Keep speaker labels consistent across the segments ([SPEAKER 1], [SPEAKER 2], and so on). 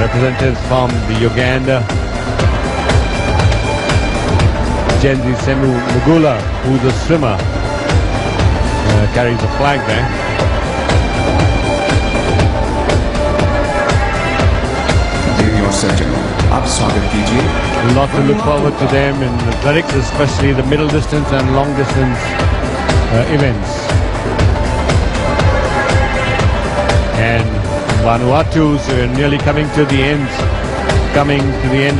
[SPEAKER 1] representatives from the Uganda. Genzi Semu Mugula, who's a swimmer, carries the flag there. A lot to look forward to them in athletics, especially the middle distance and long distance events. And Vanuatu's nearly coming to the end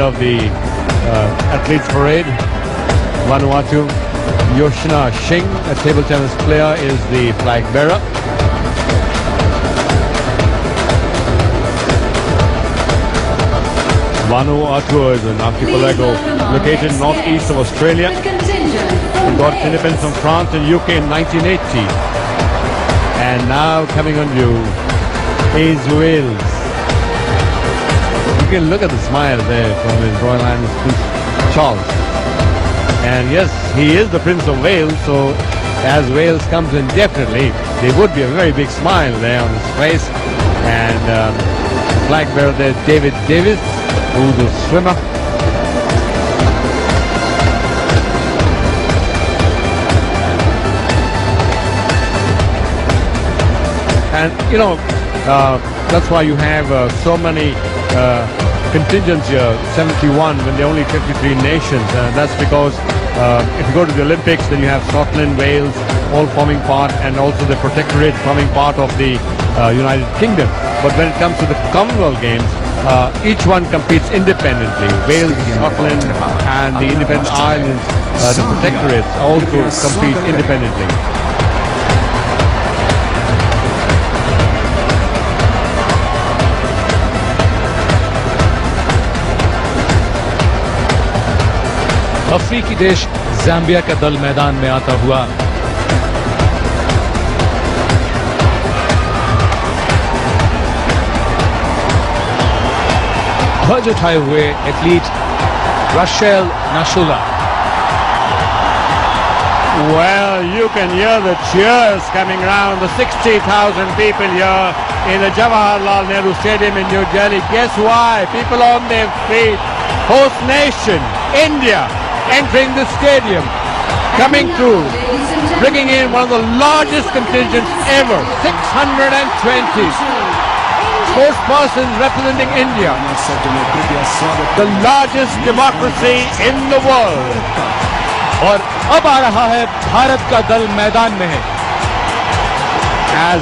[SPEAKER 1] of the athletes parade. Vanuatu, Yoshina Shing, a table tennis player, is the flag bearer. Vanuatu is an archipelago located northeast of Australia. It got independence from France and UK in 1980. And now coming on view is Wales. You can look at the smile there from His Royal Highness Prince Charles. And yes, he is the Prince of Wales, so as Wales comes in, definitely there would be a very big smile there on his face. And flag bearer there, David Davis, who's a swimmer. And you know, that's why you have so many contingents here, 71, when there are only 53 nations. That's because if you go to the Olympics, then you have Scotland, Wales, all forming part, and also the Protectorate forming part of the United Kingdom. But when it comes to the Commonwealth Games, each one competes independently. Wales, Scotland, and the independent islands, the Protectorates, also compete independently.
[SPEAKER 2] अफ्रीकी देश Zambia का दल मैदान में आता हुआ ध्वज उठाए हुए athlete Rachel Nashula.
[SPEAKER 1] Well, you can hear the cheers coming around, the 60,000 people here in the Jawaharlal Nehru Stadium in New Delhi. Guess why? People on their feet. Host nation, India, entering the stadium, coming through, bringing in one of the largest contingents ever, 620 sportspersons representing India, the largest democracy in the world.
[SPEAKER 2] और अब आ रहा है भारत का दल मैदान में है.
[SPEAKER 1] As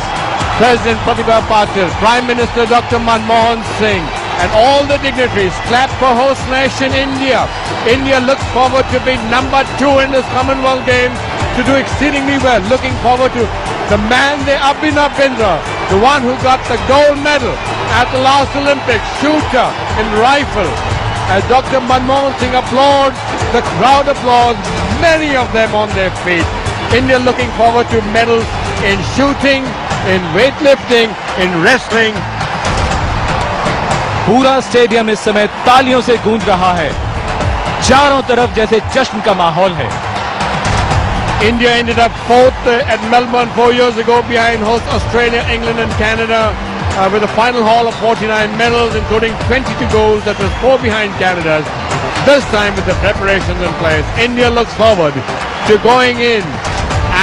[SPEAKER 1] President Pratibha Patil, Prime Minister Dr. Manmohan Singh, and all the dignitaries clap for host nation India. India looks forward to being number 2 in this Commonwealth Games, to do exceedingly well. Looking forward to the man there, Abhinav Bindra, the one who got the gold medal at the last Olympics, shooter in rifle. As Dr. Manmohan Singh applauds, the crowd applauds, many of them on their feet. India looking forward to medals in shooting, in weightlifting, in wrestling.
[SPEAKER 2] पूरा stadium इस समय तालियों से गूंज रहा है. चारों तरफ जैसे जश्न का माहौल है.
[SPEAKER 1] India ended up 4th at Melbourne 4 years ago, behind host Australia, England and Canada, with a final haul of 49 medals, including 22 goals. That was 4 behind Canada's. This time with the preparations in place, India looks forward to going in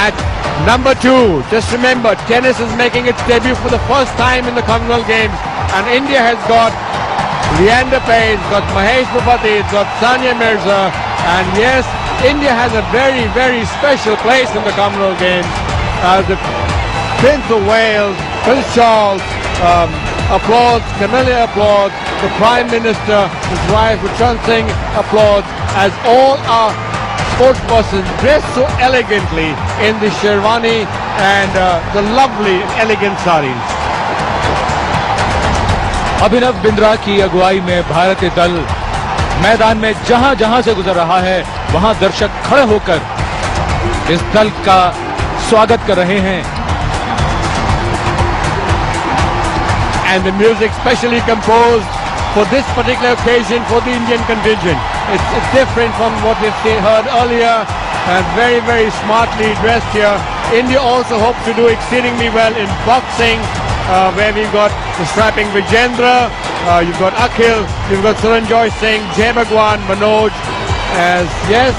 [SPEAKER 1] at number 2. Just remember, tennis is making its debut for the first time in the Commonwealth Games, and India has got Leander Paes, it's got Mahesh Bhupathi, it's got Sania Mirza, and yes, India has a very, very special place in the Commonwealth Games. The Prince of Wales, Prince Charles, applauds, Camilla applauds, the Prime Minister, his wife Ruchran Singh applauds, as all our sportspersons dressed so elegantly in the sherwani and the lovely and elegant saris.
[SPEAKER 2] Abhinav Bindra की अगुवाई में भारतीय दल मैदान में जहां जहां से गुजर रहा है, वहां दर्शक खड़े होकर इस दल का स्वागत कर रहे हैं.
[SPEAKER 1] And the music specially composed for this particular occasion for the Indian contingent. It's different from what we've heard earlier, and very, very smartly dressed here. India also hopes to do exceedingly well in boxing, where we've got the strapping Vijendra, You've got Akhil, you've got Suranjoy Singh, Jay Bhagwan, Manoj. As yes,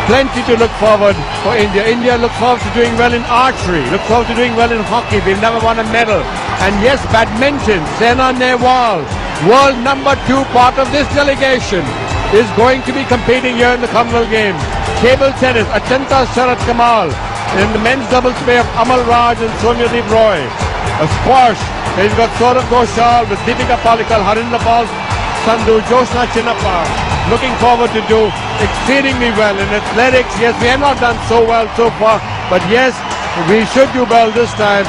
[SPEAKER 1] plenty to look forward for India. India looks forward to doing well in archery, looks forward to doing well in hockey. They've never won a medal. And yes, badminton, Saina Nehwal, world number 2, part of this delegation, is going to be competing here in the Commonwealth Games. Table tennis, Achanta Sharat Kamal. In the men's doubles pair of Amal Raj and Somyadeep Roy. A squash, he's got Saurabh Ghoshal with Deepika Palikal, Harinder Pal Sandhu, Jyotsna Chinnappa. Looking forward to do exceedingly well in athletics. Yes, we have not done so well so far, but yes, we should do well this time.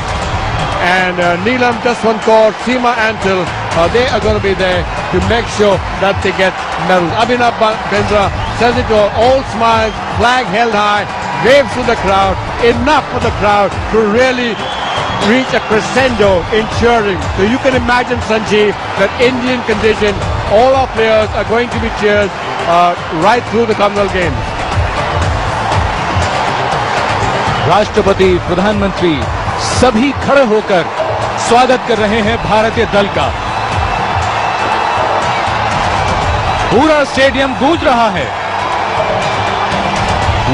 [SPEAKER 1] And Neelam Jaswant-Kaur, Seema Antil, they are going to be there to make sure that they get medals. Abhinav Bindra says it all smiles, flag held high, waves to the crowd, enough for the crowd to really reach a crescendo in cheering. So you can imagine, Sanjeev, that Indian contingent, all our players are going to be cheered right through the Commonwealth Games.
[SPEAKER 2] राष्ट्रपति, प्रधानमंत्री सभी खड़े होकर स्वागत कर रहे हैं भारतीय दल का। पूरा स्टेडियम गूंज रहा है।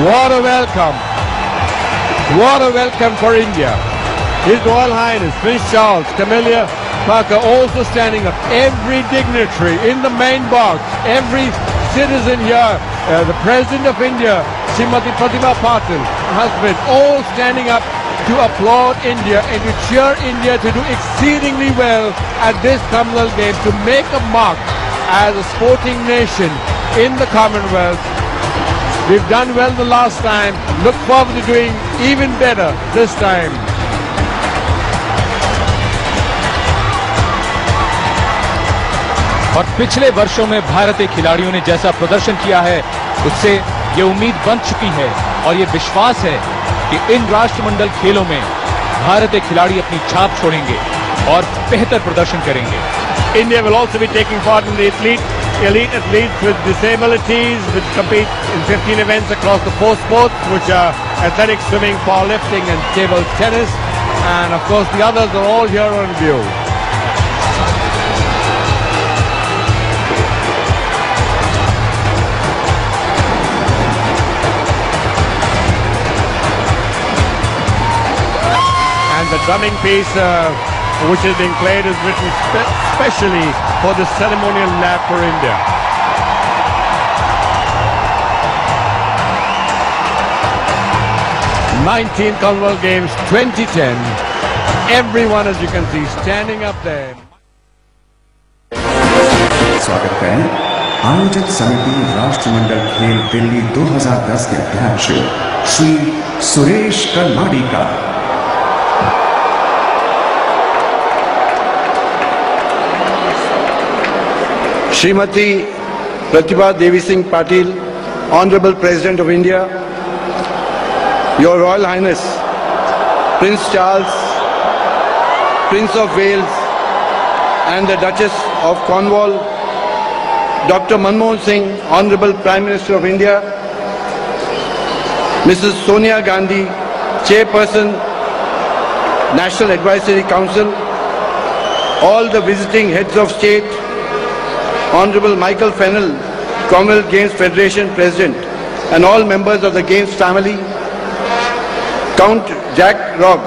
[SPEAKER 1] What a welcome! What a welcome for India! His Royal Highness Prince Charles, Camilla Parker also standing up. Every dignitary in the main box, every citizen here, the President of India, Srimati Pratibha Patil, husband, all standing up to applaud India and to cheer India to do exceedingly well at this Commonwealth Games, to make a mark as a sporting nation in the Commonwealth. We've done well the last time. Look forward to doing even better this time.
[SPEAKER 2] और पिछले वर्षों में भारतीय खिलाड़ियों ने जैसा प्रदर्शन किया है, उससे ये उम्मीद बन चुकी है और ये विश्वास है कि इन राष्ट्रमंडल खेलों में भारतीय खिलाड़ी अपनी छाप छोड़ेंगे और बेहतर प्रदर्शन करेंगे।
[SPEAKER 1] India will also be taking part in the elite athletes with disabilities, which compete in 15 events across the 4 sports, which are athletics, swimming, powerlifting and table tennis. And of course the others are all here on view. The drumming piece which is being played is written specially for the ceremonial lap for India. '19 Commonwealth Games 2010. Everyone, as you can see, standing up there.
[SPEAKER 3] स्वागत करें आयोजक समिति राष्ट्रमंडल खेल दिल्ली 2010 के अध्यक्ष श्री सुरेश कर्नाडी का।
[SPEAKER 4] Srimati Pratibha Devi Singh Patil, Honorable President of India, Your Royal Highness, Prince Charles, Prince of Wales and the Duchess of Cornwall, Dr. Manmohan Singh, Honorable Prime Minister of India, Mrs. Sonia Gandhi, Chairperson, National Advisory Council, all the visiting heads of state, Honorable Michael Fennell, Commonwealth Games Federation President, and all members of the Games family, Count Jack Rogg,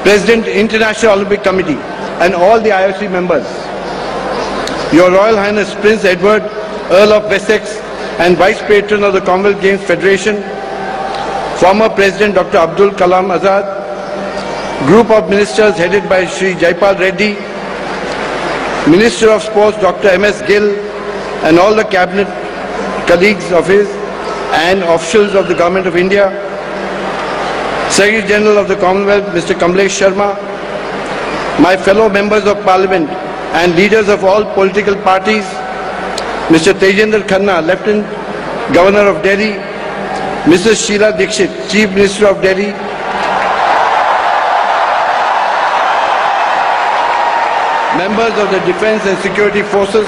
[SPEAKER 4] President International Olympic Committee, and all the IOC members, Your Royal Highness Prince Edward, Earl of Wessex and Vice Patron of the Commonwealth Games Federation, former President Dr. Abdul Kalam Azad, group of ministers headed by Shri Jaipal Reddy, Minister of Sports Dr. M.S. Gill and all the cabinet colleagues of his and officials of the Government of India, Secretary General of the Commonwealth Mr. Kamlesh Sharma, my fellow members of Parliament and leaders of all political parties, Mr. Tejendra Khanna, Lieutenant Governor of Delhi, Mrs. Sheila Dixit, Chief Minister of Delhi, members of the Defence and Security Forces,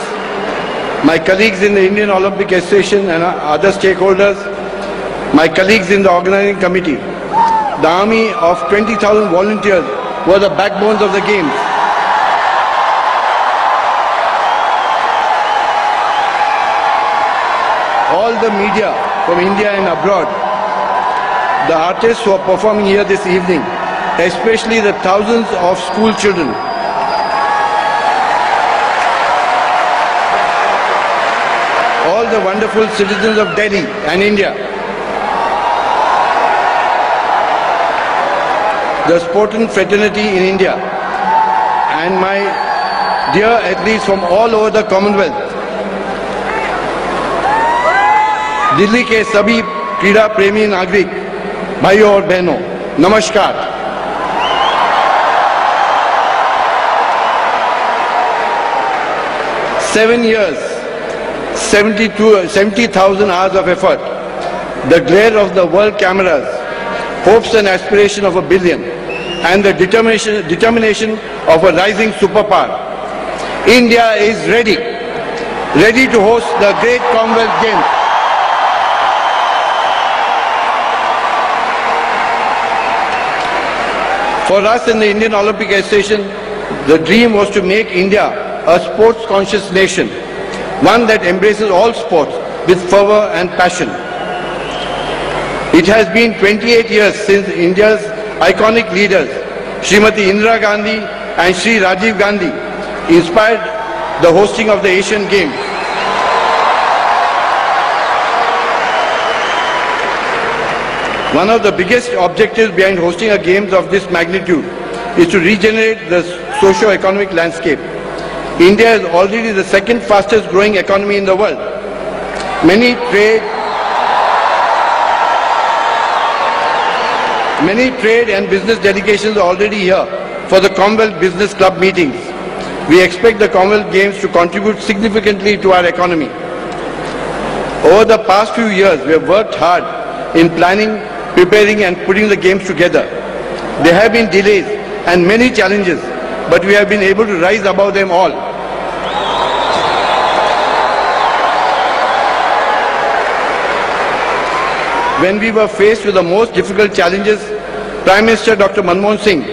[SPEAKER 4] my colleagues in the Indian Olympic Association and other stakeholders, my colleagues in the organizing committee. The army of 20,000 volunteers were the backbones of the Games. the media from India and abroad, the artists who are performing here this evening, especially the thousands of school children, all the wonderful citizens of Delhi and India, the sporting fraternity in India, and my dear athletes from all over the Commonwealth, Delhi के सभी क्रीड़ा प्रेमी नागरिक भाइयों और बहनों, नमस्कार। Seven years, 70,000 hours of effort, the glare of the world cameras, hopes and aspiration of a billion, and the determination of a rising superpower. India is ready to host the great Commonwealth Games. For us in the Indian Olympic Association, the dream was to make India a sports-conscious nation, one that embraces all sports with fervor and passion. It has been 28 years since India's iconic leaders, Srimati Indira Gandhi and Shri Rajiv Gandhi, inspired the hosting of the Asian Games. One of the biggest objectives behind hosting a games of this magnitude is to regenerate the socio-economic landscape. India is already the second fastest growing economy in the world. Many trade and business delegations are already here for the Commonwealth Business Club meetings. We expect the Commonwealth Games to contribute significantly to our economy. Over the past few years, we have worked hard in planning, preparing and putting the games together. There have been delays and many challenges, but we have been able to rise above them all. When we were faced with the most difficult challenges, Prime Minister Dr. Manmohan Singh,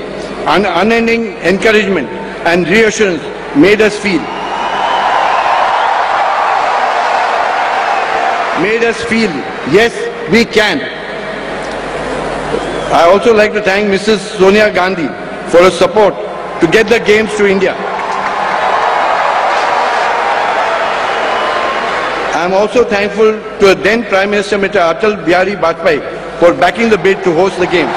[SPEAKER 4] unending encouragement and reassurance made us feel yes, we can. I also like to thank Mrs. Sonia Gandhi for her support to get the games to India. I am also thankful to then Prime Minister Mr. Atal Bihari Vajpayee for backing the bid to host the games,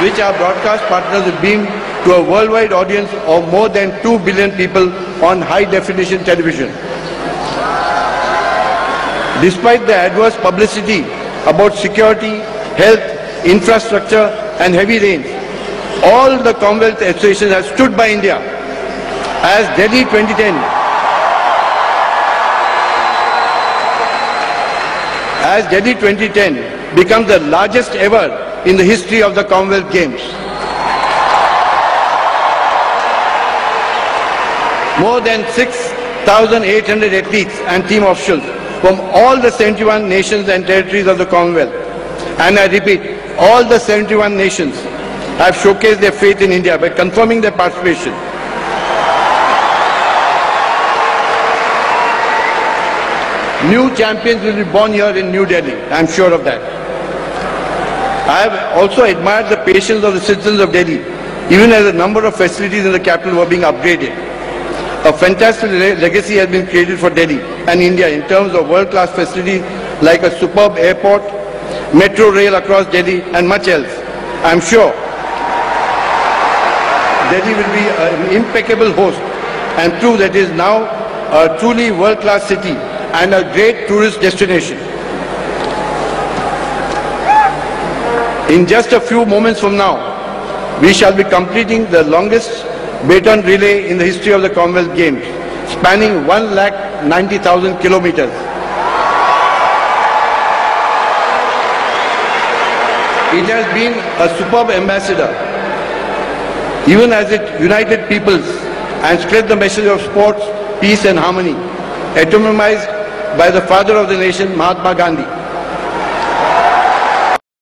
[SPEAKER 4] which our broadcast partners will beam to a worldwide audience of more than 2 billion people on high-definition television. Despite the adverse publicity about security, health, infrastructure and heavy rains, all the Commonwealth associations have stood by India as Delhi 2010 becomes the largest ever in the history of the Commonwealth Games. More than 6,800 athletes and team officials from all the 71 nations and territories of the Commonwealth, and I repeat, all the 71 nations have showcased their faith in India by confirming their participation. New champions will be born here in New Delhi, I am sure of that. I have also admired the patience of the citizens of Delhi, even as a number of facilities in the capital were being upgraded. A fantastic legacy has been created for Delhi and India in terms of world-class facilities like a superb airport, metro rail across Delhi and much else. I am sure Delhi will be an impeccable host and prove that it is now a truly world-class city and a great tourist destination. In just a few moments from now, we shall be completing the longest baton relay in the history of the Commonwealth Games, spanning 190,000 kilometers. It has been a superb ambassador, even as it united peoples and spread the message of sports, peace and harmony, epitomized by the father of the nation, Mahatma Gandhi.